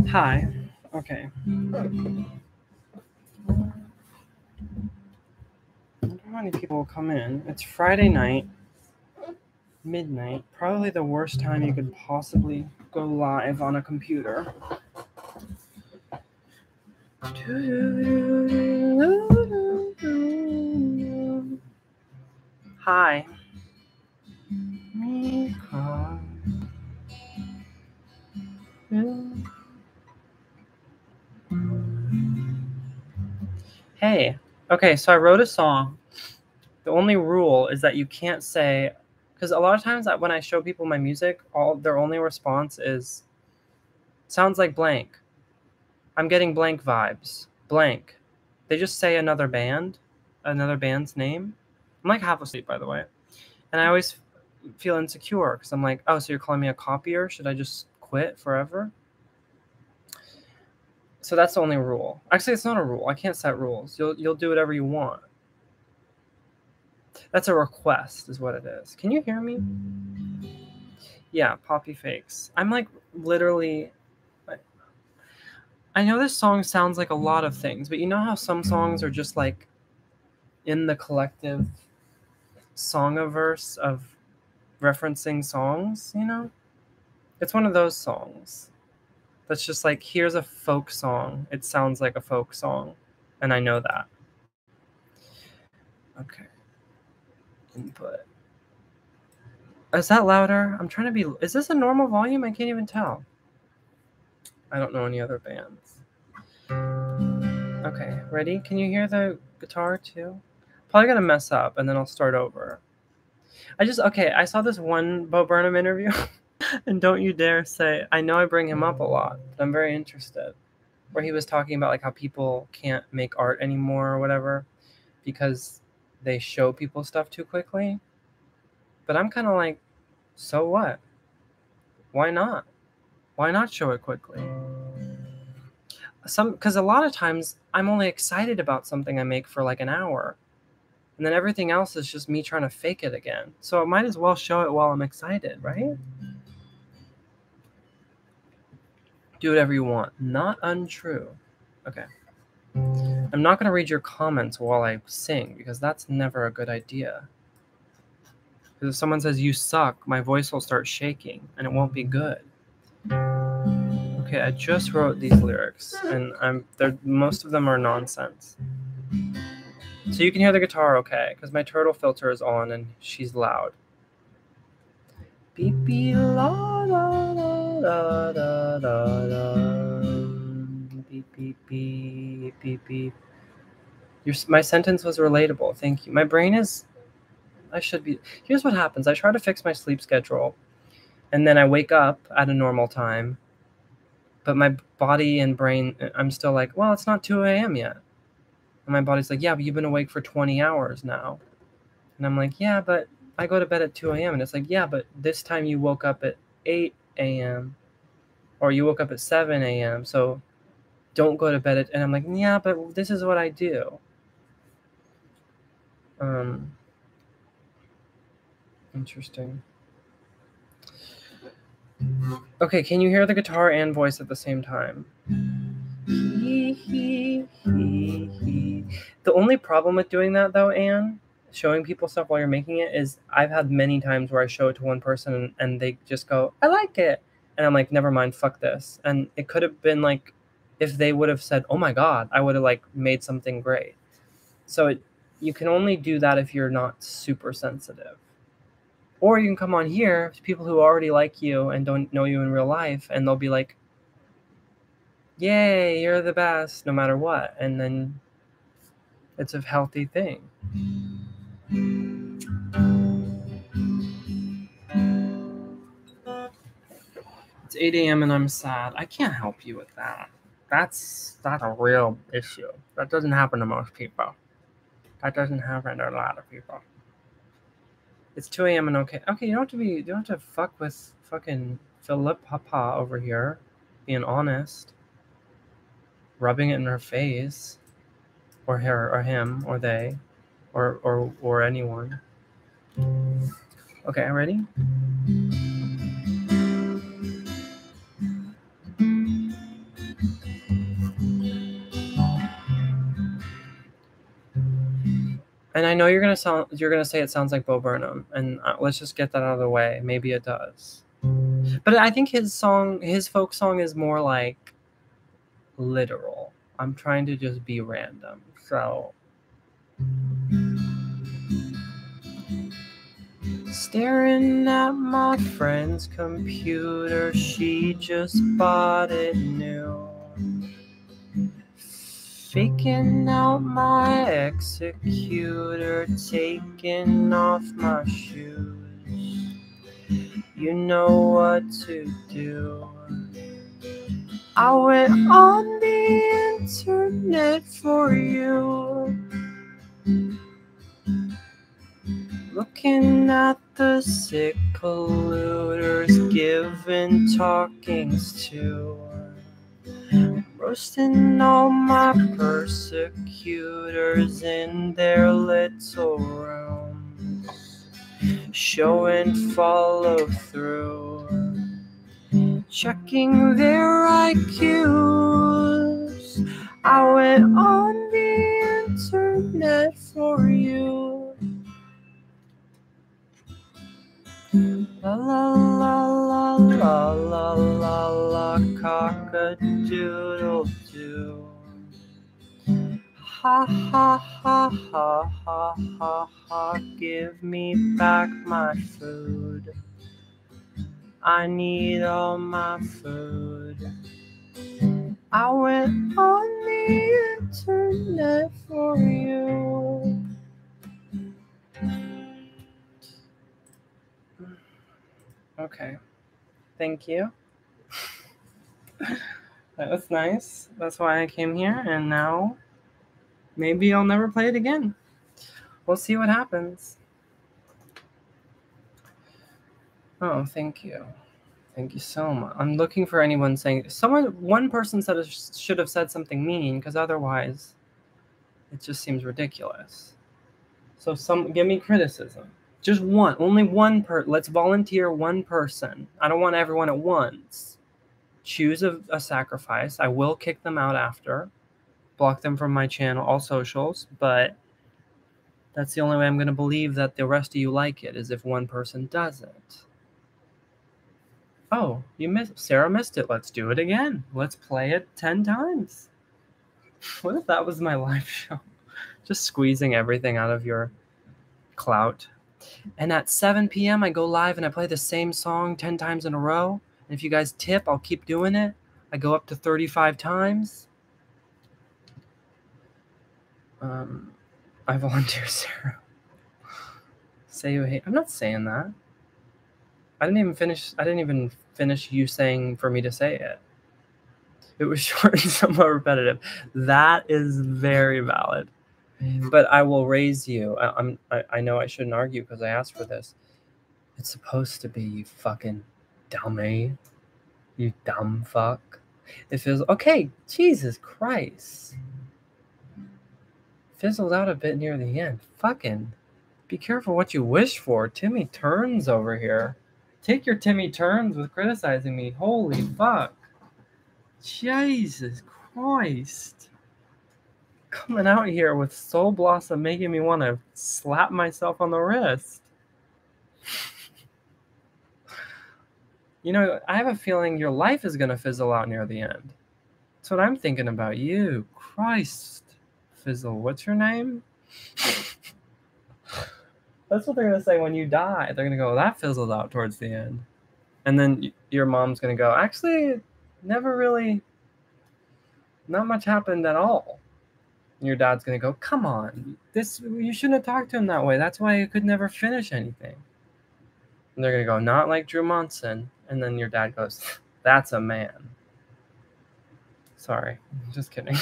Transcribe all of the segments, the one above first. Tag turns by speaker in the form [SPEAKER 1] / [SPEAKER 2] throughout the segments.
[SPEAKER 1] Hi. Okay. I wonder how many people will come in. It's Friday night, midnight. Probably the worst time you could possibly go live on a computer. Hi. Hey. Okay, so I wrote a song. The only rule is that you can't say, because a lot of times when I show people my music, their only response is, sounds like blank. I'm getting blank vibes. Blank. They just say another band's name. I'm like half asleep, by the way. And I always feel insecure because I'm like, oh, so you're calling me a copier? Should I just quit forever? So that's the only rule. Actually, it's not a rule. I can't set rules. You'll do whatever you want. That's a request is what it is. Can you hear me? Yeah, Poppy Fakes. I'm like literally... I know this song sounds like a lot of things, but you know how some songs are just like in the collective songiverse of referencing songs, you know? It's one of those songs that's just like, here's a folk song. It sounds like a folk song, and I know that. Okay. Input. Is that louder? I'm trying to be... Is this a normal volume? I can't even tell. I don't know any other bands. Okay, ready? Can you hear the guitar too? Probably gonna mess up, and then I'll start over. I saw this one Bo Burnham interview, and don't you dare say, I know I bring him up a lot, but I'm very interested, where he was talking about like how people can't make art anymore or whatever because they show people stuff too quickly. But I'm kind of like, so what? Why not? Why not show it quickly? Because a lot of times I'm only excited about something I make for like an hour, and then everything else is just me trying to fake it again. So I might as well show it while I'm excited, right? Do whatever you want. Not untrue. Okay. I'm not going to read your comments while I sing because that's never a good idea. Because if someone says you suck, my voice will start shaking and it won't be good. Okay, I just wrote these lyrics and most of them are nonsense. So you can hear the guitar okay because my turtle filter is on and she's loud. Beep beep la la la la la la la. Beep beep beep beep beep. My sentence was relatable. Thank you. My brain is... Here's what happens. I try to fix my sleep schedule, and then I wake up at a normal time, but my body and brain, I'm still like, well, it's not 2 a.m. yet. And my body's like, yeah, but you've been awake for 20 hours now. And I'm like, yeah, but I go to bed at 2 a.m. And it's like, yeah, but this time you woke up at 8 a.m. or you woke up at 7 a.m. So don't go to bed at... And I'm like, yeah, but this is what I do. Interesting. Okay, can you hear the guitar and voice at the same time? The only problem with doing that, though, Anne, showing people stuff while you're making it, is I've had many times where I show it to one person and they just go, I like it. And I'm like, never mind, fuck this. And it could have been like, if they would have said, oh my God, I would have like made something great. So you can only do that if you're not super sensitive. Or you can come on here to people who already like you and don't know you in real life, and they'll be like, yay, you're the best, no matter what. And then it's a healthy thing. It's 8 a.m. and I'm sad. I can't help you with that. That's a real issue. That doesn't happen to most people. That doesn't happen to a lot of people. It's 2 a.m. and okay. Okay, you don't have to fuck with fucking Philip Papa over here, being honest. Rubbing it in her face. Or her, or him, or they, or anyone. Okay, ready? And I know you're gonna say it sounds like Bo Burnham, and let's just get that out of the way. Maybe it does, but I think his folk song, is more like literal. I'm trying to just be random, so. Staring at my friend's computer, she just bought it new. Faking out my executor, taking off my shoes. You know what to do. I went on the internet for you, looking at the sick polluters, giving talkings to, roasting all my persecutors in their little rooms, show and follow through, checking their IQs. I went on the internet for you. La la la la la la la la, cock-a-doodle doo. Ha ha ha ha ha ha ha, give me back my food. I need all my food. I went on the internet for you. Okay. Thank you. That was nice. That's why I came here, and now maybe I'll never play it again. We'll see what happens. Oh, thank you. Thank you so much. I'm looking for anyone saying one person said should have said something mean, because otherwise it just seems ridiculous. So give me criticism. Just one, only one let's volunteer one person. I don't want everyone at once. Choose a sacrifice. I will kick them out after. Block them from my channel, all socials, but that's the only way I'm going to believe that the rest of you like it, is if one person doesn't. Oh, Sarah missed it. Let's do it again. Let's play it 10 times. What if that was my live show? Just squeezing everything out of your clout. And at 7 p.m. I go live and I play the same song 10 times in a row. And if you guys tip, I'll keep doing it. I go up to 35 times. I volunteer Sarah. Say you hate. I'm not saying that. I didn't even finish you saying for me to say it. It was short and somewhat repetitive. That is very valid. But I will raise you. I know I shouldn't argue because I asked for this. It's supposed to be, you fucking dummy. You dumb fuck. It feels okay. Jesus Christ. Fizzled out a bit near the end. Fucking be careful what you wish for. Timmy Turns over here. Take your Timmy Turns with criticizing me. Holy fuck. Jesus Christ. Coming out here with Soul Blossom making me want to slap myself on the wrist. You know, I have a feeling your life is going to fizzle out near the end. That's what I'm thinking about you. Christ. Fizzle. What's your name? That's what they're going to say when you die. They're going to go, that fizzled out towards the end. And then your mom's going to go, actually, never really, not much happened at all. And your dad's going to go, come on, you shouldn't have talked to him that way. That's why he could never finish anything. And they're going to go, not like Drew Monson. And then your dad goes, that's a man. Sorry, just kidding.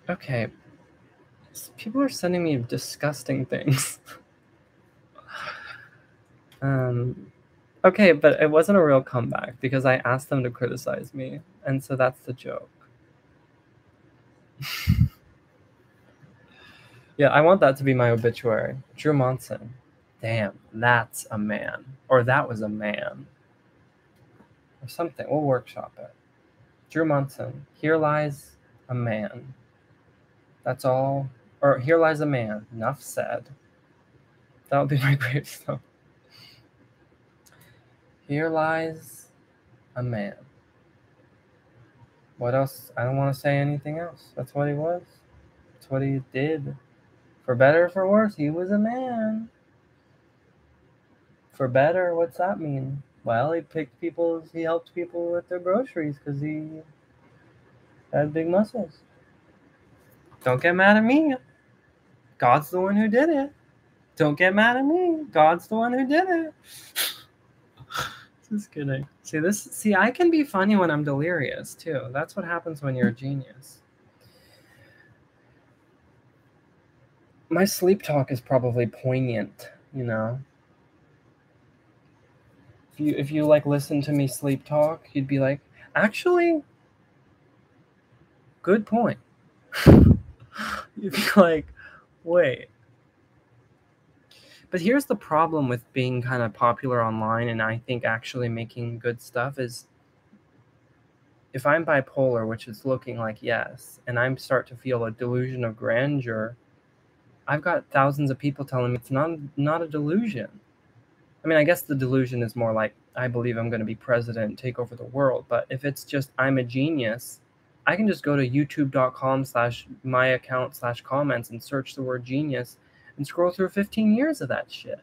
[SPEAKER 1] Okay. People are sending me disgusting things. Okay, but it wasn't a real comeback because I asked them to criticize me. And so that's the joke. Yeah, I want that to be my obituary. Drew Monson. Damn, that's a man. Or that was a man. Or something. We'll workshop it. Drew Munson. Here lies a man. That's all. Or here lies a man. Enough said. That would be my gravestone. Here lies a man. What else? I don't want to say anything else. That's what he was. That's what he did. For better or for worse, he was a man. For better, what's that mean? Well, he helped people with their groceries because he had big muscles. Don't get mad at me. God's the one who did it. Don't get mad at me. God's the one who did it. Just kidding. See, I can be funny when I'm delirious too. That's what happens when you're a genius. My sleep talk is probably poignant, you know. If you like listen to me sleep talk, you'd be like, actually, good point. You'd be like, wait. But here's the problem with being kind of popular online, and I think actually making good stuff is, if I'm bipolar, which is looking like yes, and I start to feel a delusion of grandeur, I've got thousands of people telling me it's not a delusion. I mean, I guess the delusion is more like, I believe I'm going to be president, take over the world. But if it's just I'm a genius, I can just go to youtube.com/my account/comments and search the word genius and scroll through 15 years of that shit.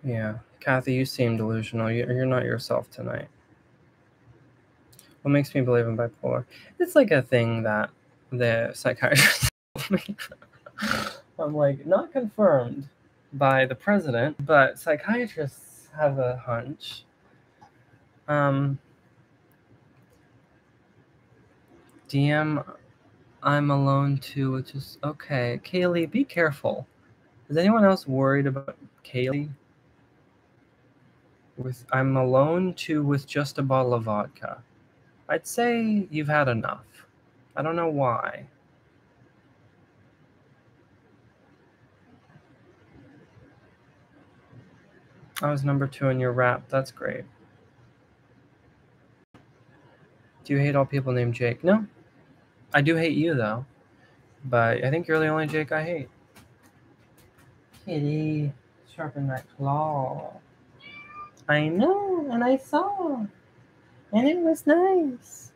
[SPEAKER 1] Yeah, Kathy, you seem delusional. You're not yourself tonight. What makes me believe I'm bipolar? It's like a thing that the psychiatrist told me. I'm like, not confirmed by the president, but psychiatrists have a hunch. DM, I'm alone too, which is okay. Kaylee, be careful. Is anyone else worried about Kaylee? I'm alone too with just a bottle of vodka. I'd say you've had enough. I don't know why. I was number 2 in your rap. That's great. Do you hate all people named Jake? No. I do hate you, though. But I think you're the only Jake I hate. Kitty, sharpen that claw. I know, and I saw. And it was nice.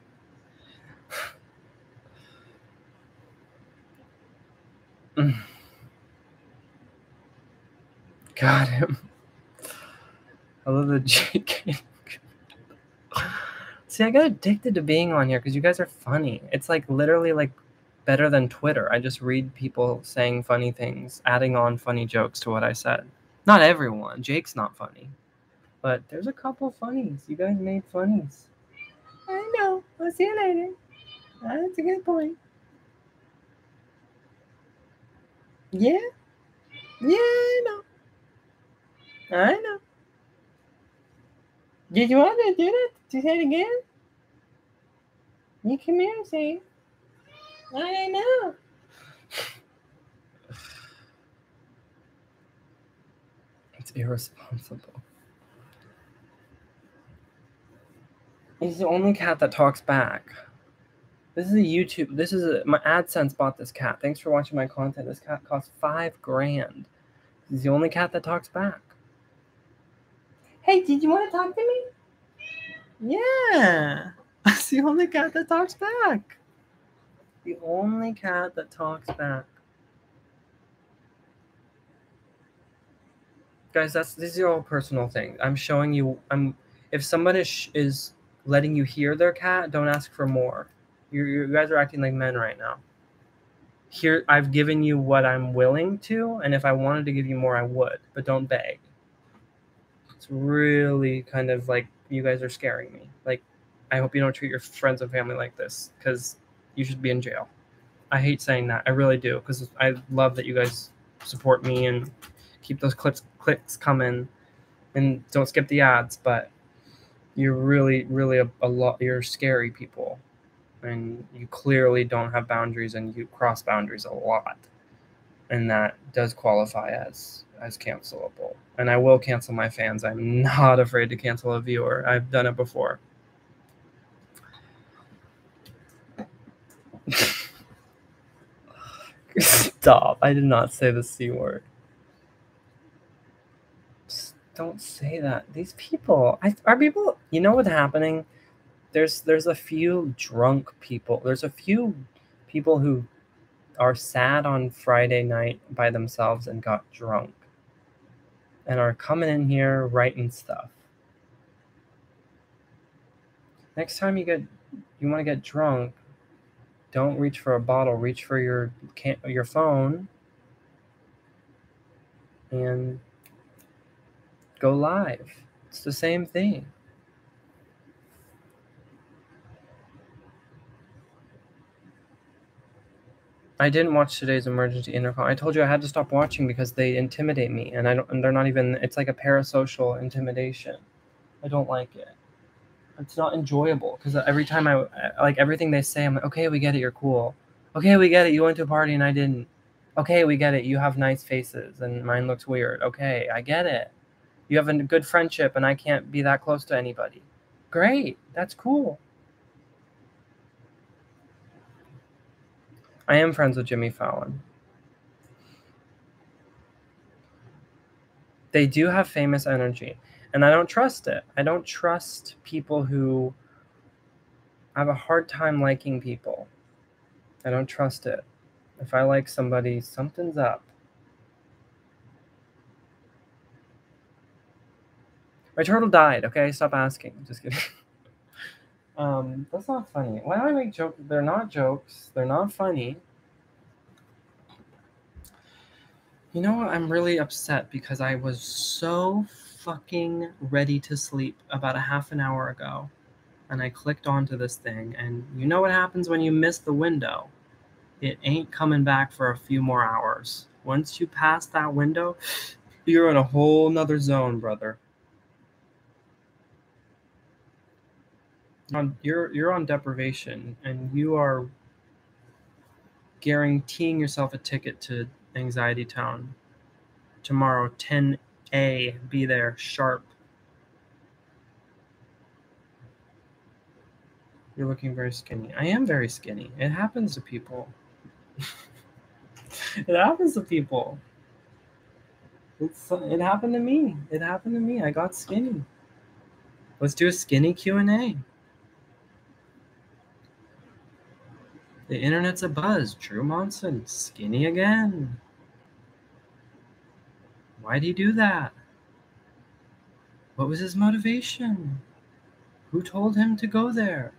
[SPEAKER 1] Got him. I love the Jake. See, I got addicted to being on here because you guys are funny. It's like literally like better than Twitter. I just read people saying funny things, adding on funny jokes to what I said. Not everyone. Jake's not funny. But there's a couple funnies. You guys made funnies. I know. I'll see you later. That's a good point. Yeah? Yeah, I know. I know. Did you want to do that? Did you say it again? You come here and say it. I know. It's irresponsible. He's the only cat that talks back. This is a YouTube. My AdSense bought this cat. Thanks for watching my content. This cat costs $5,000. He's the only cat that talks back. Hey, did you want to talk to me? Yeah. That's the only cat that talks back. The only cat that talks back. Guys, this is your all personal thing. I'm showing you. If someone is letting you hear their cat, don't ask for more. You guys are acting like men right now. Here, I've given you what I'm willing to, and if I wanted to give you more, I would. But don't beg. It's really kind of like you guys are scaring me. Like, I hope you don't treat your friends and family like this, because you should be in jail. I hate saying that. I really do, because I love that you guys support me and keep those clicks coming, and don't skip the ads. But you're really, really a lot. You're scary people, and you clearly don't have boundaries, and you cross boundaries a lot. and that does qualify as cancelable. And I will cancel my fans. I'm not afraid to cancel a viewer. I've done it before. Stop. I did not say the C word. Just don't say that. These people, are people, you know what's happening? There's a few drunk people. There's a few people who are sad on Friday night by themselves and got drunk and are coming in here writing stuff. Next time you want to get drunk, don't reach for a bottle. Reach for your phone and go live. It's the same thing. I didn't watch today's emergency intercom. I told you I had to stop watching because they intimidate me, and they're not even. It's like a parasocial intimidation. I don't like it. It's not enjoyable because every time I like everything they say, I'm like, okay, we get it. You're cool. Okay, we get it. You went to a party and I didn't. Okay, we get it. You have nice faces and mine looks weird. Okay, I get it. You have a good friendship and I can't be that close to anybody. Great. That's cool. I am friends with Jimmy Fallon. They do have famous energy, and I don't trust it. I don't trust people who I have a hard time liking people. I don't trust it. If I like somebody, something's up. My turtle died, okay? Stop asking. Just kidding. That's not funny. Why do I make jokes? They're not jokes. They're not funny. You know what? I'm really upset because I was so fucking ready to sleep about a half an hour ago. And I clicked onto this thing, and you know what happens when you miss the window? It ain't coming back for a few more hours. Once you pass that window, you're in a whole nother zone, brother. You're on deprivation, and you are guaranteeing yourself a ticket to Anxiety Town tomorrow, 10 a. Be there sharp. You're looking very skinny. I am very skinny. It happens to people. It happens to people. It happened to me. It happened to me. I got skinny. Let's do a skinny Q&A. The internet's a buzz. Drew Monson, skinny again. Why'd he do that? What was his motivation? Who told him to go there?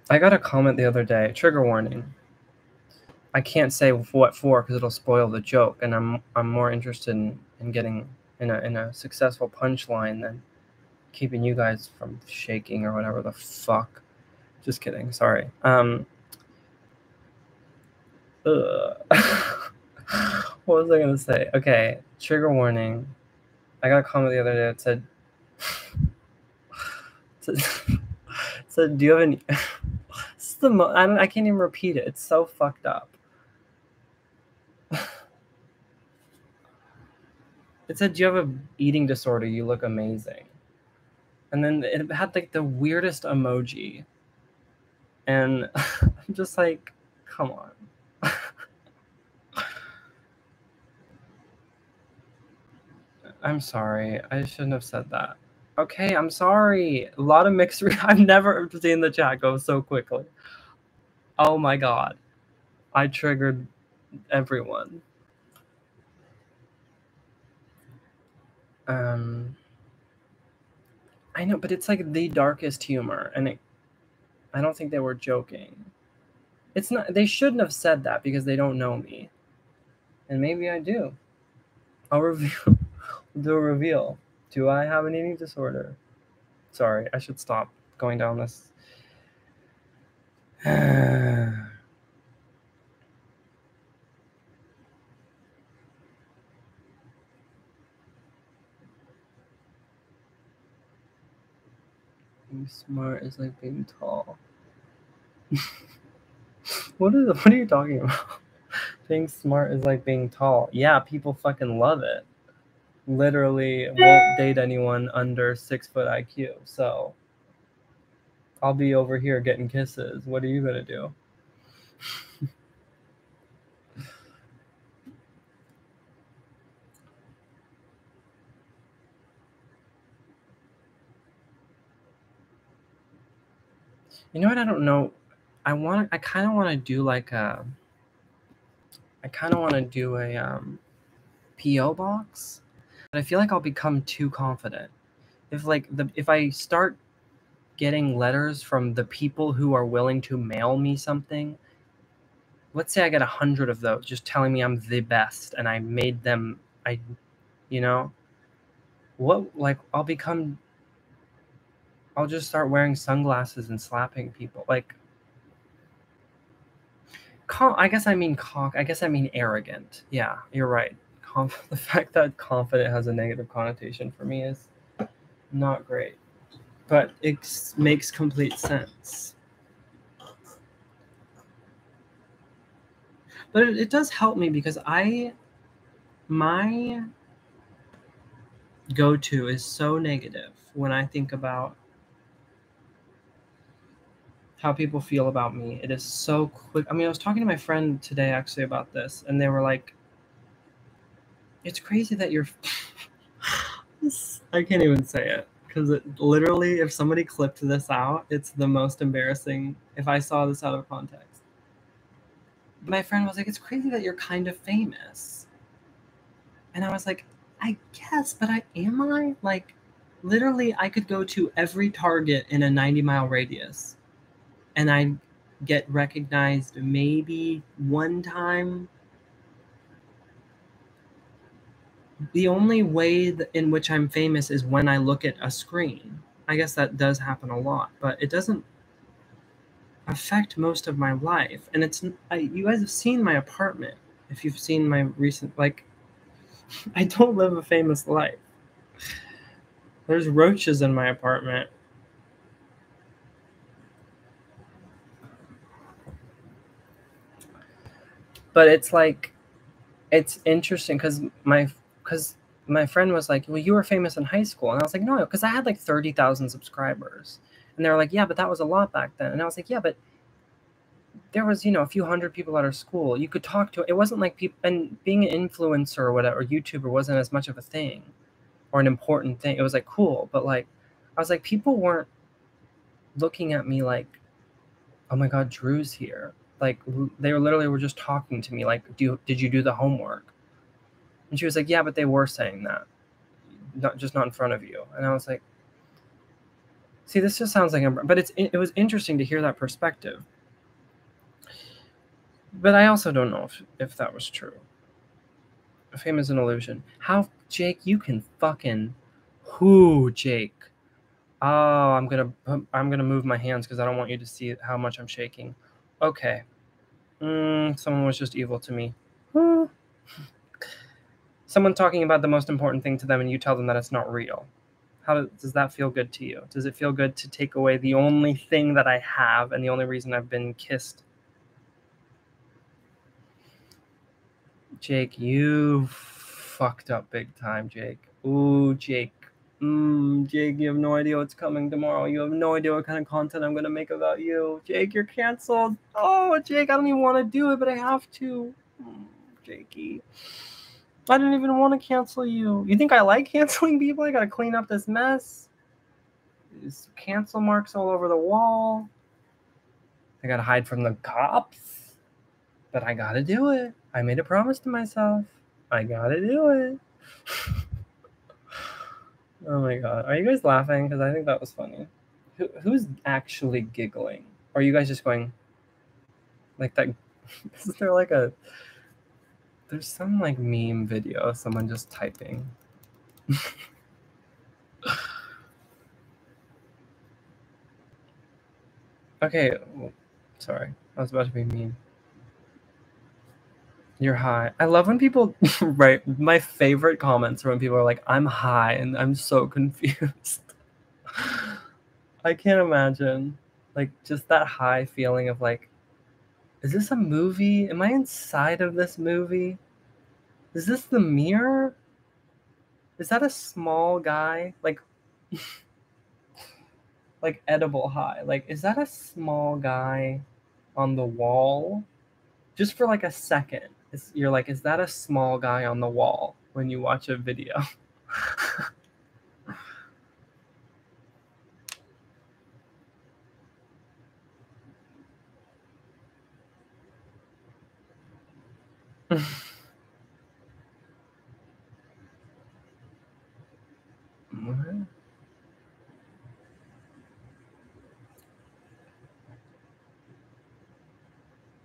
[SPEAKER 1] I got a comment the other day. Trigger warning. I can't say what for because it'll spoil the joke, and I'm more interested in getting in a successful punchline than keeping you guys from shaking or whatever the fuck. Just kidding. Sorry. What was I gonna say? Okay, trigger warning. I got a comment the other day that said, "Do you have any?" This is I can't even repeat it. It's so fucked up. It said, "Do you have an eating disorder? You look amazing." And then it had like the weirdest emoji, and I'm just like, "Come on." I'm sorry. I shouldn't have said that. Okay, I'm sorry. A lot of mixed. I've never seen the chat go so quickly. Oh my god. I triggered everyone. I know, but it's like the darkest humor, and I don't think they were joking. It's not. They shouldn't have said that because they don't know me, and maybe I do. I'll reveal. Do a reveal. Do I have an eating disorder? Sorry, I should stop going down this. Being smart is like being tall. What are you talking about? Being smart is like being tall. Yeah, people fucking love it. Literally won't date anyone under 6-foot IQ. So I'll be over here getting kisses. What are you gonna do? You know what? I don't know. I kind of want to do like a. I kind of want to do a PO box, but I feel like I'll become too confident. If I start getting letters from the people who are willing to mail me something, let's say I get 100 of those just telling me I'm the best and I made them, you know, I'll just start wearing sunglasses and slapping people. Like, I guess I mean arrogant. Yeah, you're right. The fact that confident has a negative connotation for me is not great, but it makes complete sense. But it does help me because my go-to is so negative when I think about how people feel about me. It is so quick. I mean, I was talking to my friend today actually about this, and they were like, it's crazy that you're I can't even say it because literally, if somebody clipped this out, it's the most embarrassing if I saw this out of context. My friend was like, it's crazy that you're kind of famous. And I was like, I guess, but am I? Like, literally, I could go to every Target in a 90-mile radius and I get recognized maybe one time. The only way in which I'm famous is when I look at a screen. I guess that does happen a lot, but it doesn't affect most of my life. And you guys have seen my apartment. If you've seen my recent, like, I don't live a famous life. There's roaches in my apartment. But it's like, it's interesting because my friend was like, well, you were famous in high school. And I was like, no, because I had like 30,000 subscribers. And they were like, yeah, but that was a lot back then. And I was like, yeah, but there was, a few hundred people at our school. You could talk to. It wasn't like people, and being an influencer or whatever, or YouTuber wasn't as much of a thing or an important thing. It was like cool, but like, I was like, people weren't looking at me like, oh my God, Drew's here. Like, they were just talking to me like, did you do the homework? And she was like, yeah, but they were saying that, not in front of you. And I was like, see, this just sounds like, but it was interesting to hear that perspective. But I also don't know if that was true. Fame is an illusion. How, Jake, you can fucking, Jake. Oh, I'm gonna move my hands because I don't want you to see how much I'm shaking. Okay. Someone was just evil to me. Someone talking about the most important thing to them and you tell them that it's not real. How does that feel good to you? Does it feel good to take away the only thing that I have and the only reason I've been kissed? Jake, you fucked up big time, Jake. Ooh, Jake. Jake, you have no idea what's coming tomorrow. You have no idea what kind of content I'm going to make about you. Jake, you're canceled. Oh, Jake, I don't even want to do it, but I have to. Jakey. I didn't even want to cancel you. You think I like canceling people? I got to clean up this mess. There's cancel marks all over the wall. I got to hide from the cops. But I got to do it. I made a promise to myself. I got to do it. Oh my God. Are you guys laughing? Because I think that was funny. Who's actually giggling? Or are you guys just going like that? Is there like there's some like meme video of someone just typing. Okay. Sorry. I was about to be mean. You're high. I love when people write. My favorite comments are when people are like, I'm high and I'm so confused. I can't imagine. Like, just that high feeling of like, is this a movie? Am I inside of this movie? Is this the mirror? Is that a small guy? Like, like edible high. Like, is that a small guy on the wall? Just for like a second. You're like, is that a small guy on the wall when you watch a video?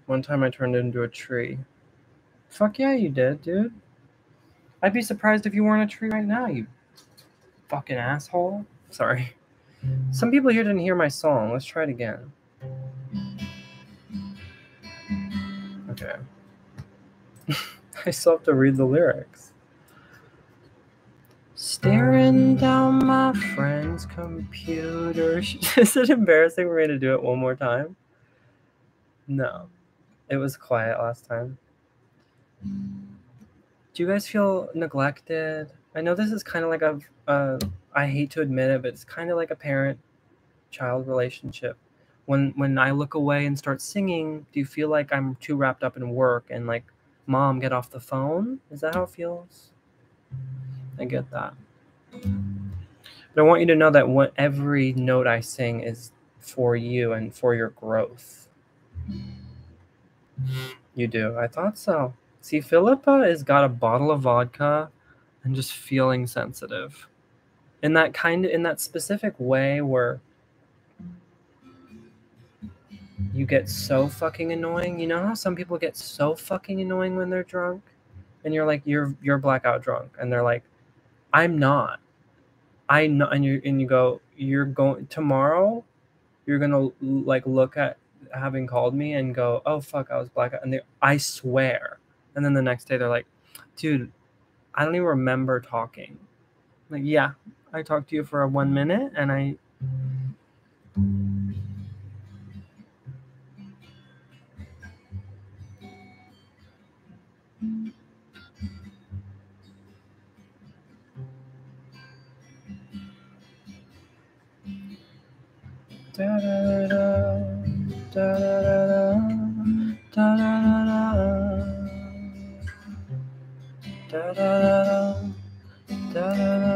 [SPEAKER 1] One time I turned into a tree. Fuck yeah, you did, dude. I'd be surprised if you weren't a tree right now, you fucking asshole. Sorry. Some people here didn't hear my song. Let's try it again. Okay. I still have to read the lyrics. Staring down my friend's computer. Is it embarrassing for me to do it one more time? No. It was quiet last time. Do you guys feel neglected? I know this is kind of like I hate to admit it, but it's kind of like a parent-child relationship. When I look away and start singing, do you feel like I'm too wrapped up in work and like, Mom, get off the phone? Is that how it feels? I get that. But I want you to know that every note I sing is for you and for your growth. You do. I thought so. See, Philippa has got a bottle of vodka and just feeling sensitive. In that specific way where you get so fucking annoying. You know how some people get so fucking annoying when they're drunk? And you're like, you're blackout drunk. And they're like, I'm not. I know. And you go, you're going tomorrow, you're gonna like look at having called me and go, oh fuck, I was blackout. And I swear. And then the next day they're like, dude, I don't even remember talking. Like, yeah, I talked to you for 1 minute and I da da da da da da da da da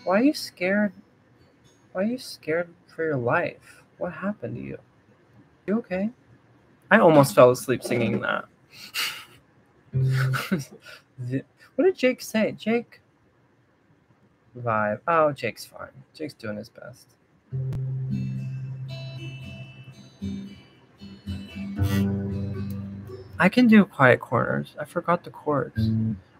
[SPEAKER 1] Why are you scared? Why are you scared for your life? What happened to you? You okay? I almost fell asleep singing that. What did Jake say? Jake? Vibe. Oh, Jake's fine. Jake's doing his best. I can do quiet corners. I forgot the chords.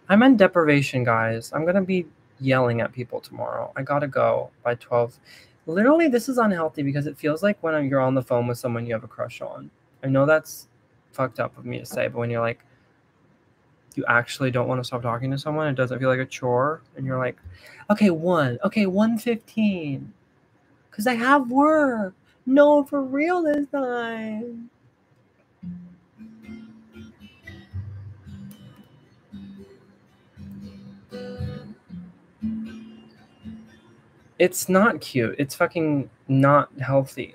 [SPEAKER 1] I'm in deprivation, guys. I'm going to be yelling at people tomorrow. I got to go by 12. Literally, this is unhealthy because it feels like when you're on the phone with someone you have a crush on. I know that's fucked up of me to say, but when you're like, you actually don't want to stop talking to someone, it doesn't feel like a chore. And you're like, okay, 1:15. Because I have work. No, for real this time. It's not cute. It's fucking not healthy.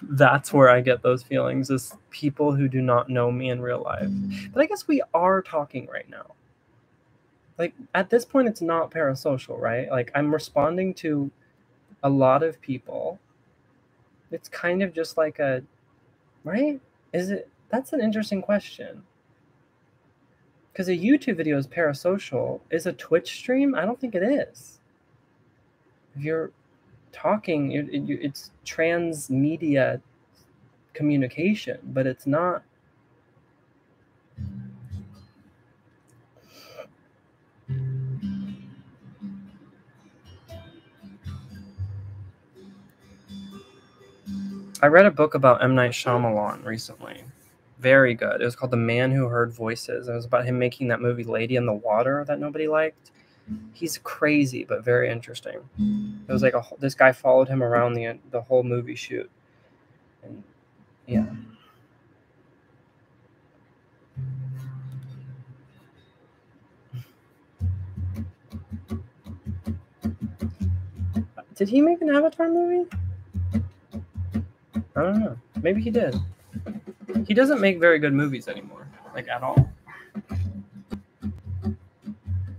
[SPEAKER 1] That's where I get those feelings, is people who do not know me in real life. But I guess we are talking right now. Like, at this point, it's not parasocial, right? Like, I'm responding to a lot of people. It's kind of just like a, right? Is it? That's an interesting question. Because a YouTube video is parasocial. Is a Twitch stream? I don't think it is. If you're talking, it's transmedia communication, but it's not. I read a book about M. Night Shyamalan recently. Very good. It was called The Man Who Heard Voices. It was about him making that movie Lady in the Water that nobody liked. He's crazy, but very interesting. It was like this guy followed him around the whole movie shoot. And yeah. Did he make an Avatar movie? I don't know. Maybe he did. He doesn't make very good movies anymore, like at all.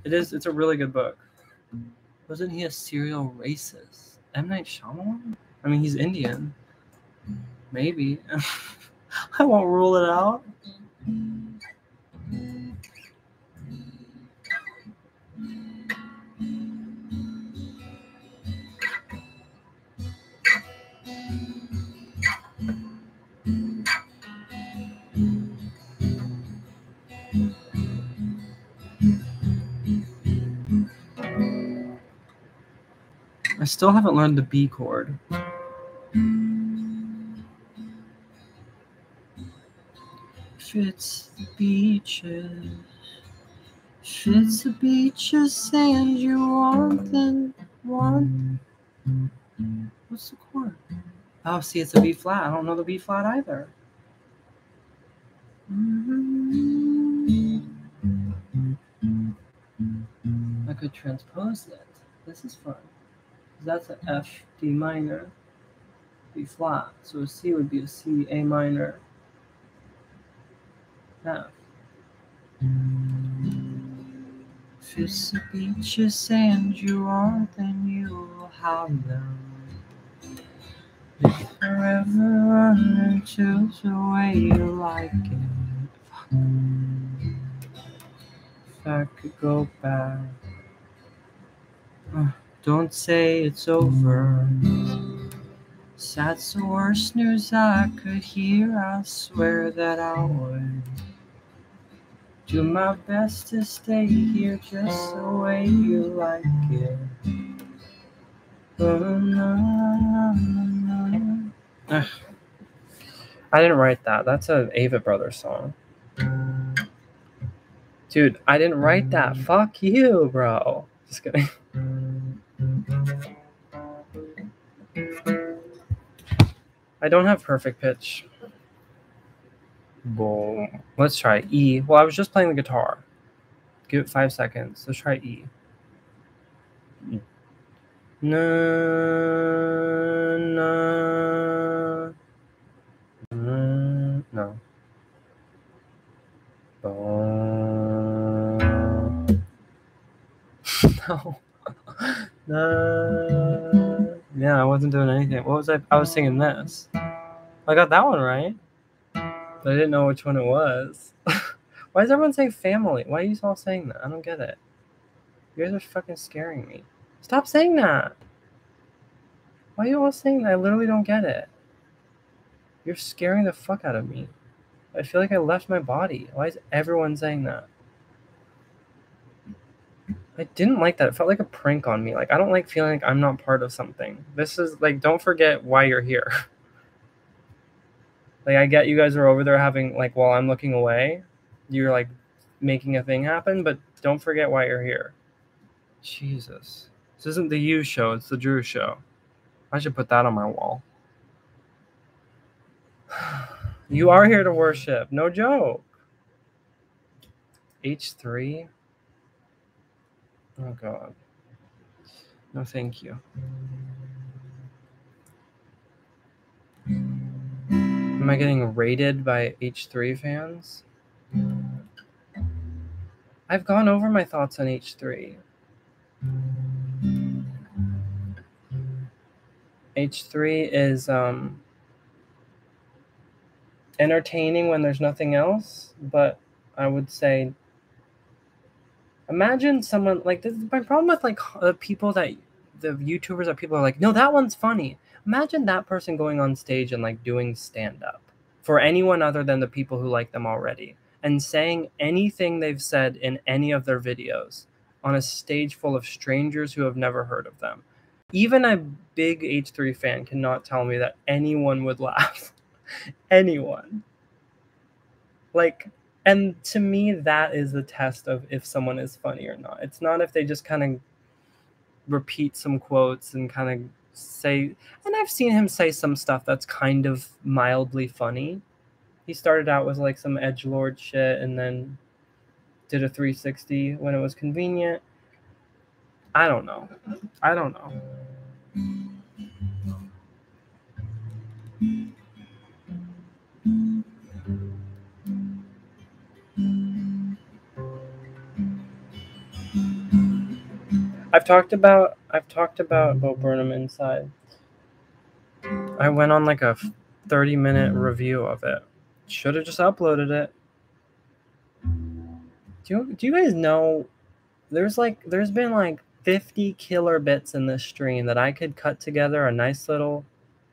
[SPEAKER 1] It's a really good book. Wasn't he a serial racist? M. Night Shyamalan? I mean, he's Indian. Maybe. I won't rule it out. I still haven't learned the B chord. Fits the beaches. Fits the beaches, sand you want, then want. What's the chord? Oh, see, it's a B flat. I don't know the B flat either. I could transpose it. This is fun. That's an F, D minor, B flat. So a C would be a C, A minor, F. Fits the beaches, sand you want, then you'll have them. If forever run into the way you like it. If I could go back. Don't say it's over. That's the worst news I could hear. I swear that I would do my best to stay here just the way you like it. I didn't write that. That's an Ava Brothers song. Dude, I didn't write that. Fuck you, bro. Just kidding. I don't have perfect pitch. Boom. Let's try E. Well, I was just playing the guitar. Give it 5 seconds. Let's try E. No. No. No. No. Yeah, I wasn't doing anything. What was I? I was singing this. I got that one right. But I didn't know which one it was. Why is everyone saying family? Why are you all saying that? I don't get it. You guys are fucking scaring me. Stop saying that. Why are you all saying that? I literally don't get it. You're scaring the fuck out of me. I feel like I left my body. Why is everyone saying that? I didn't like that. It felt like a prank on me. Like, I don't like feeling like I'm not part of something. This is like, don't forget why you're here. Like, I get you guys are over there having, like, while I'm looking away, you're like making a thing happen, but don't forget why you're here. Jesus. This isn't the You show, it's the Drew show. I should put that on my wall. You are here to worship. No joke. H3? Oh, God. No, thank you. Am I getting raided by H3 fans? I've gone over my thoughts on H3. H3 is entertaining when there's nothing else, but I would say, imagine someone like this. My problem with like people that the YouTubers that people are like, no, that one's funny. Imagine that person going on stage and like doing stand up for anyone other than the people who like them already and saying anything they've said in any of their videos on a stage full of strangers who have never heard of them. Even a big H3 fan cannot tell me that anyone would laugh. Anyone. Like, and to me, that is the test of if someone is funny or not. It's not if they just kind of repeat some quotes and kind of say, and I've seen him say some stuff that's kind of mildly funny. He started out with like some edgelord shit and then did a 360 when it was convenient. I don't know. I've talked about Bo Burnham Inside. I went on like a 30-minute review of it. Should have just uploaded it. Do you guys know there's been like 50 killer bits in this stream that I could cut together a nice little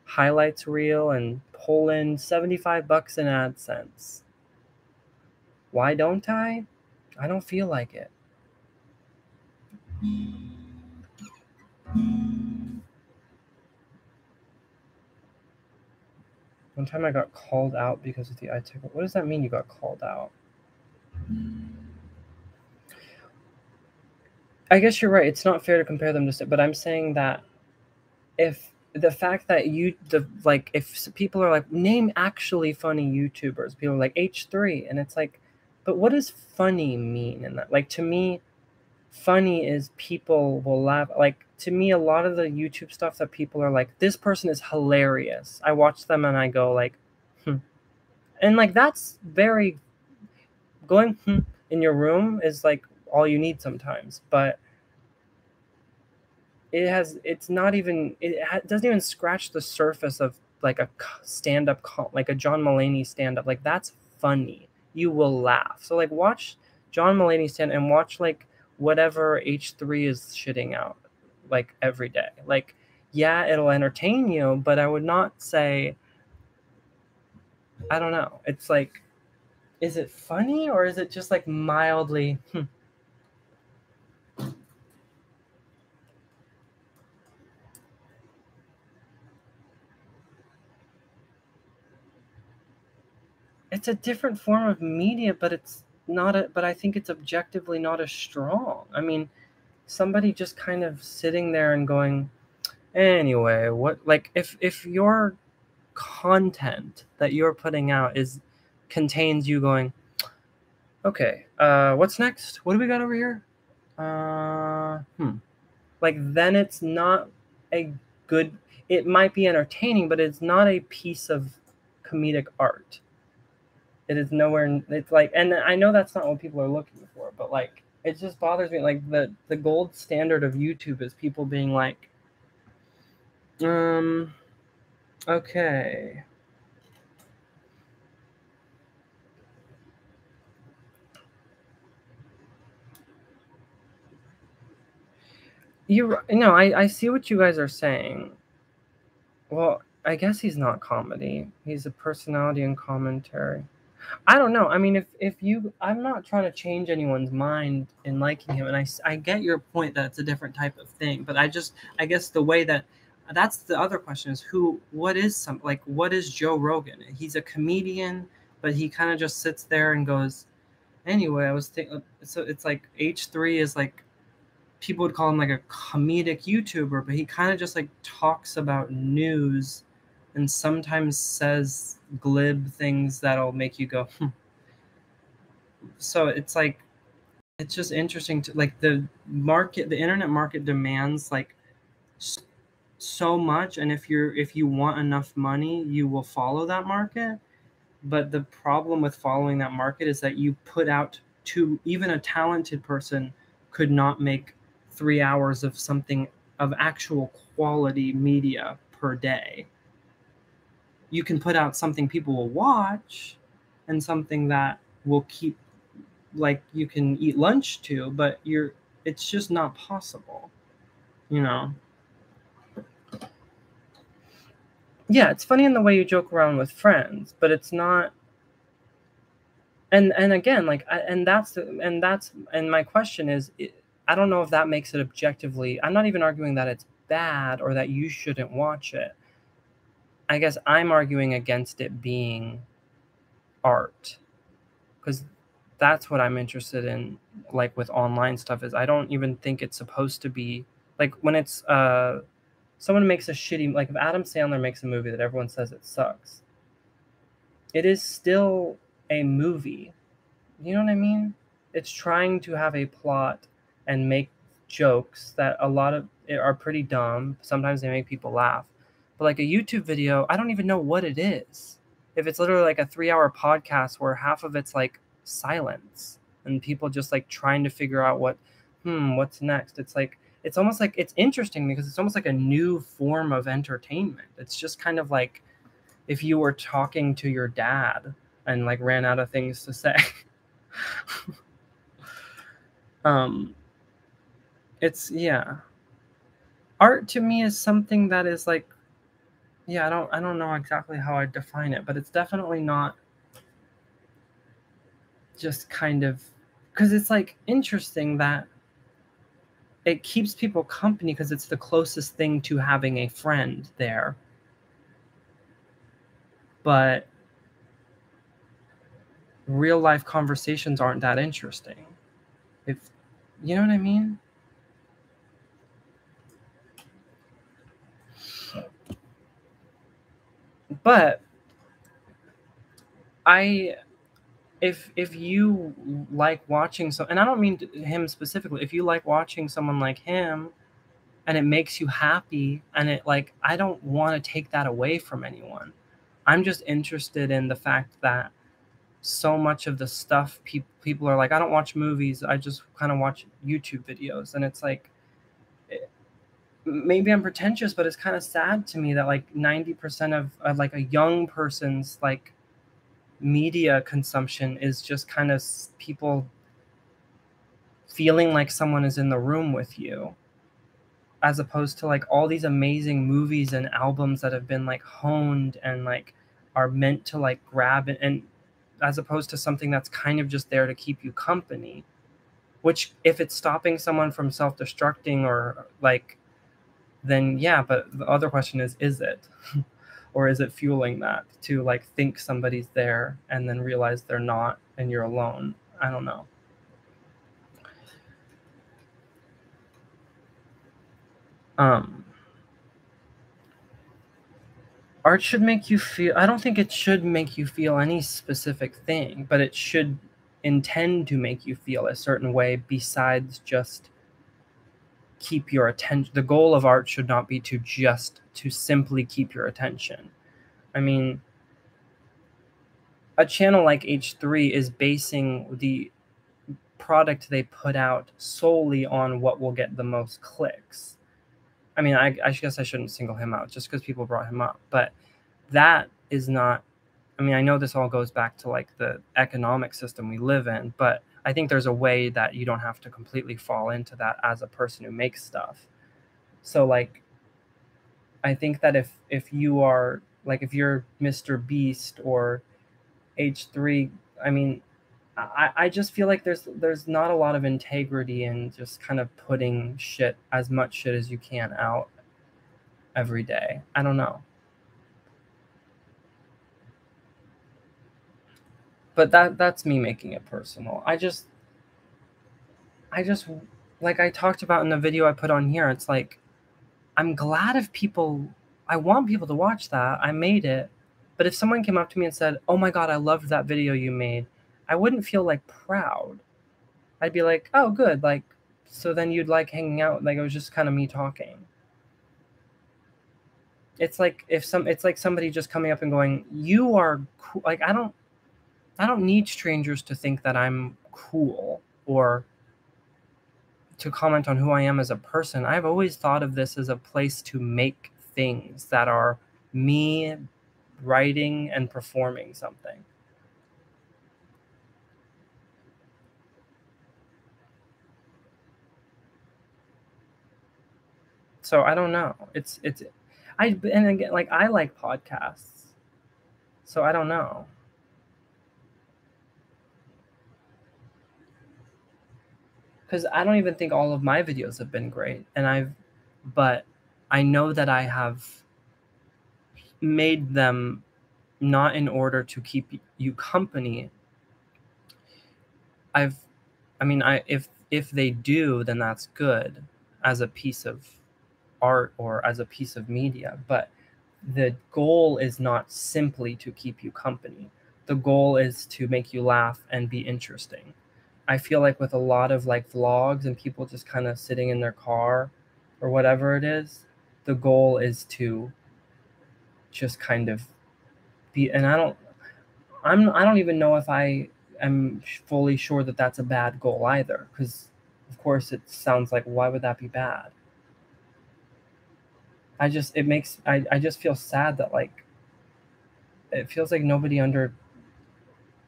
[SPEAKER 1] highlights reel and pull in $75 in AdSense. Why don't I? I don't feel like it. One time I got called out because of the iTech. What does that mean, you got called out? I guess you're right. It's not fair to compare them to, but I'm saying that if the fact that if people are like, name actually funny YouTubers, people are like H3, and it's like, but what does funny mean in that? Like, to me, funny is people will laugh. Like, to me, a lot of the YouTube stuff that people are like, this person is hilarious. I watch them and I go like, and like that's very going in your room is like all you need sometimes, but it doesn't even scratch the surface of like a stand-up like a John Mulaney stand-up. Like, that's funny, you will laugh. So like, watch John Mulaney stand and watch like whatever H3 is shitting out like every day. Like, yeah, it'll entertain you, but I would not say, I don't know, it's like, is it funny or is it just like mildly It's a different form of media, but it's not but I think it's objectively not as strong. I mean, somebody just kind of sitting there and going, anyway, what, like, if your content that you're putting out contains you going, okay, what's next? What do we got over here? Like, then it's not a good, it might be entertaining, but it's not a piece of comedic art. It is nowhere. It's like, and I know that's not what people are looking for, but like, it just bothers me. Like, the gold standard of YouTube is people being like, okay. I see what you guys are saying. Well, I guess he's not comedy. He's a personality and commentary. I don't know. I mean, I'm not trying to change anyone's mind in liking him, and I get your point that it's a different type of thing, but I guess the way that's the other question is what is Joe Rogan? He's a comedian, but he kind of just sits there and goes, anyway, I was thinking, so it's like H3 is like, people would call him like a comedic YouTuber, but he kind of just like talks about news and sometimes says glib things that'll make you go, So it's like, it's just interesting to like the internet market demands like so much, and if you want enough money, you will follow that market. But the problem with following that market is that you put out even a talented person could not make 3 hours of something of actual quality media per day. You can put out something people will watch and something that will keep, like, you can eat lunch to, but it's just not possible, you know? Yeah, it's funny in the way you joke around with friends, but it's not. And again, like, and my question is, I don't know if that makes it objectively. I'm not even arguing that it's bad or that you shouldn't watch it. I guess I'm arguing against it being art, because that's what I'm interested in. Like with online stuff, is I don't even think it's supposed to be like, when it's someone makes a shitty, like if Adam Sandler makes a movie that everyone says it sucks, it is still a movie. You know what I mean? It's trying to have a plot and make jokes that a lot of it are pretty dumb. Sometimes they make people laugh. But like a YouTube video, I don't even know what it is. If it's literally like a 3-hour podcast where half of it's like silence and people just like trying to figure out what's next. It's like, it's almost like, it's interesting because it's almost like a new form of entertainment. It's just kind of like if you were talking to your dad and like ran out of things to say. It's, yeah, art to me is something that is like, yeah, I don't know exactly how I define it, but it's definitely not just kind of, because it's like interesting that it keeps people company because it's the closest thing to having a friend there. But real life conversations aren't that interesting. If you know what I mean? But if you like watching and I don't mean him specifically, if you like watching someone like him and it makes you happy, and it, like, I don't want to take that away from anyone. I'm just interested in the fact that so much of the stuff people are like, I don't watch movies, I just kind of watch YouTube videos. And it's like, maybe I'm pretentious, but it's kind of sad to me that like 90% of like a young person's like media consumption is just kind of people feeling like someone is in the room with you, as opposed to like all these amazing movies and albums that have been like honed and like are meant to like grab it, and as opposed to something that's kind of just there to keep you company, which if it's stopping someone from self-destructing or like, then yeah, but the other question is it? Or is it fueling that to like think somebody's there and then realize they're not and you're alone? I don't know. Art should make you feel, I don't think it should make you feel any specific thing, but it should intend to make you feel a certain way besides just keep your attention. The goal of art should not be to simply keep your attention. I mean, a channel like H3 is basing the product they put out solely on what will get the most clicks. I mean, I guess I shouldn't single him out just because people brought him up, but that is not, I mean, I know this all goes back to like the economic system we live in, but I think there's a way that you don't have to completely fall into that as a person who makes stuff. So like, I think that if you are like, if you're Mr. Beast or H3, I mean, I just feel like there's not a lot of integrity in just kind of putting as much shit as you can out every day. I don't know. But that's me making it personal. I just like I talked about in the video I put on here, it's like, I'm glad if people, I want people to watch that. I made it. But if someone came up to me and said, "Oh my God, I loved that video you made," I wouldn't feel like proud. I'd be like, "Oh, good." Like, so then you'd like hanging out. Like, it was just kind of me talking. It's like it's like somebody just coming up and going, "You are cool." Like, I don't, I don't need strangers to think that I'm cool or to comment on who I am as a person. I've always thought of this as a place to make things that are me writing and performing something. So I don't know. And again, like, I like podcasts. So I don't know. Because I don't even think all of my videos have been great. But I know that I have made them not in order to keep you company. If they do, then that's good as a piece of art or as a piece of media. But the goal is not simply to keep you company. The goal is to make you laugh and be interesting. I feel like with a lot of like vlogs and people just kind of sitting in their car or whatever it is, the goal is to just kind of be, and I don't even know if I am fully sure that that's a bad goal either, because of course it sounds like, why would that be bad? I just feel sad that, like, it feels like nobody under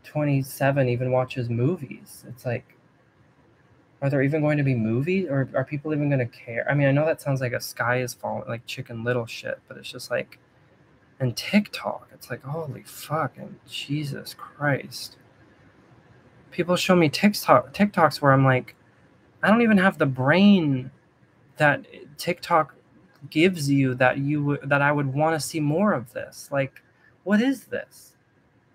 [SPEAKER 1] 27 even watches movies. It's like, are there even going to be movies, or are people even going to care? I mean, I know that sounds like a sky is falling, like Chicken Little shit, but it's just like, and TikTok, it's like, holy fucking Jesus Christ. People show me TikToks where I'm like, I don't even have the brain that TikTok gives you that I would want to see more of this. Like, what is this?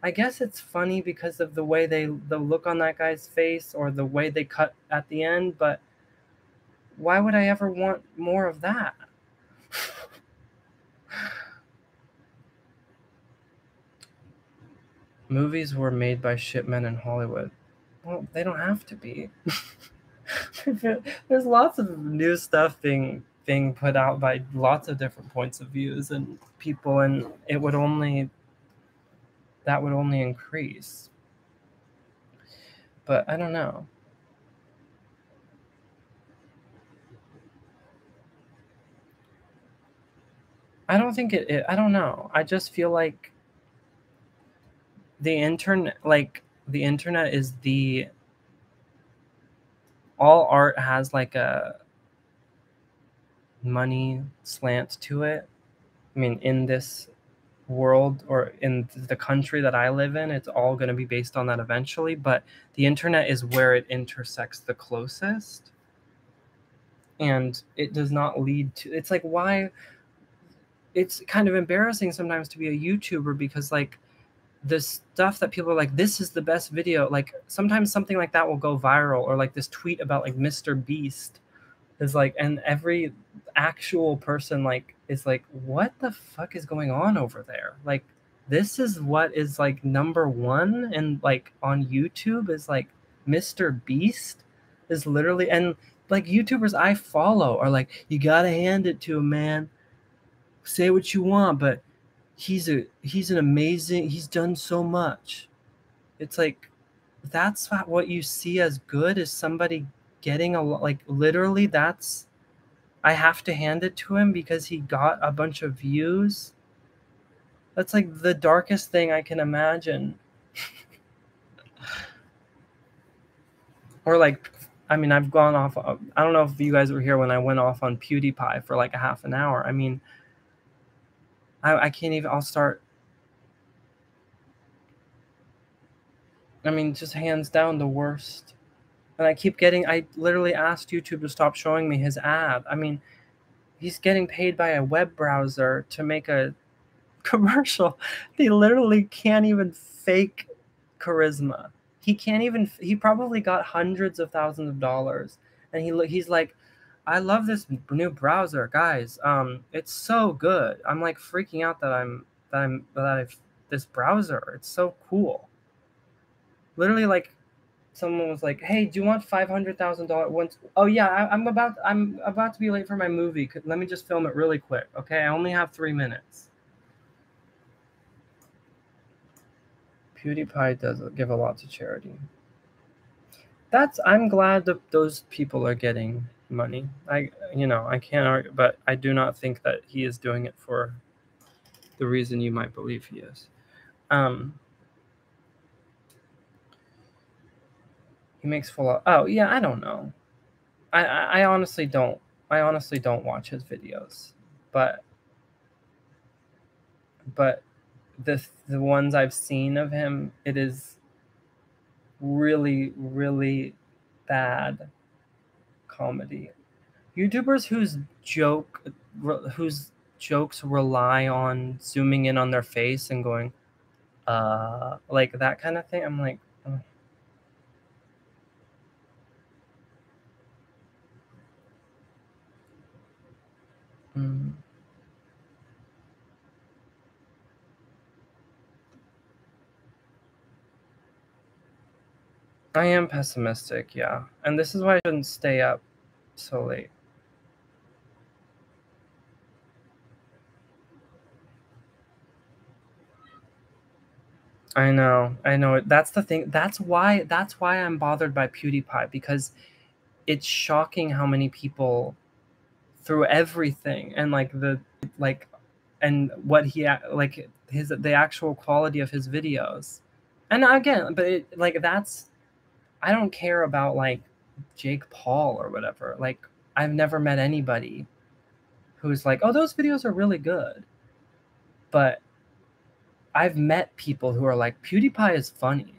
[SPEAKER 1] I guess it's funny because of the way the look on that guy's face or the way they cut at the end, but why would I ever want more of that? Movies were made by shitmen in Hollywood. Well, they don't have to be. There's lots of new stuff being put out by lots of different points of views and people, and that would only increase. But I don't know. I don't think I don't know. I just feel like the internet is the all art has like a money slant to it. I mean, in this world or in the country that I live in, it's all going to be based on that eventually, but the internet is where it intersects the closest. And it does not lead to, it's like, why, it's kind of embarrassing sometimes to be a YouTuber, because like the stuff that people are like, this is the best video, like sometimes something like that will go viral, or like this tweet about like Mr. Beast is like, and every actual person like is like, what the fuck is going on over there? Like, this is what is like number one, and like on YouTube is like Mr. Beast is literally, and like YouTubers I follow are like, you gotta hand it to him, man. Say what you want, but he's an amazing, he's done so much. It's like, that's what you see as good, is somebody getting a lot, like literally that's, I have to hand it to him because he got a bunch of views. That's like the darkest thing I can imagine. Or like, I mean, I've gone off, I don't know if you guys were here when I went off on PewDiePie for like a half an hour. I mean, I can't even, I'll start, I mean, just hands down the worst. And I literally asked YouTube to stop showing me his ad. I mean, he's getting paid by a web browser to make a commercial. They literally can't even fake charisma. He probably got hundreds of thousands of dollars. And he's like, I love this new browser, guys. It's so good. I'm like freaking out that I've this browser. It's so cool. Literally, like, someone was like, "Hey, do you want $500,000 once?" Oh yeah, I'm about to be late for my movie. Let me just film it really quick, okay? I only have 3 minutes. PewDiePie does give a lot to charity. I'm glad that those people are getting money. I can't argue, but I do not think that he is doing it for the reason you might believe he is. He makes full of, oh yeah, I don't know. I honestly don't. I honestly don't watch his videos, but the ones I've seen of him, it is really, really bad comedy. YouTubers whose jokes rely on zooming in on their face and going, like that kind of thing. I'm like, oh. I am pessimistic, yeah. And this is why I shouldn't stay up so late. I know. That's the thing. That's why I'm bothered by PewDiePie, because it's shocking how many people through everything and and what he like the actual quality of his videos. And again, but I don't care about like Jake Paul or whatever. Like, I've never met anybody who's like, "Oh, those videos are really good." But I've met people who are like, "PewDiePie is funny."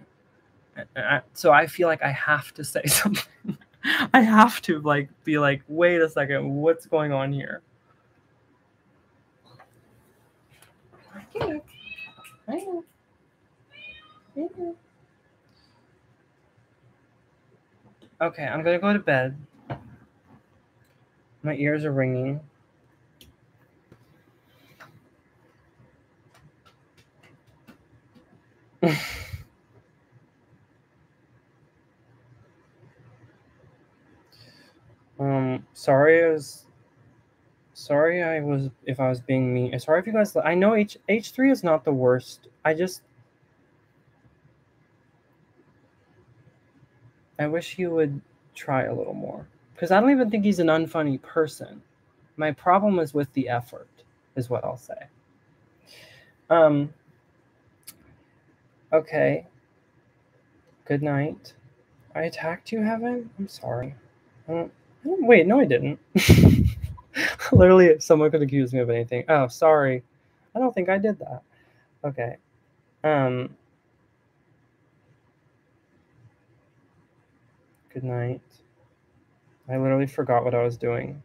[SPEAKER 1] So I feel like I have to say something. I have to be like, wait a second, what's going on here? I know. Okay, I'm gonna go to bed. My ears are ringing. Sorry if I was being mean. Sorry if you guys. I know H3 is not the worst. I wish you would try a little more, because I don't even think he's an unfunny person. My problem is with the effort, is what I'll say. Okay. Good night. I attacked you, Heaven? I'm sorry. Wait, no, I didn't. Literally, if someone could accuse me of anything. Oh, sorry. I don't think I did that. Okay. Good night. I literally forgot what I was doing.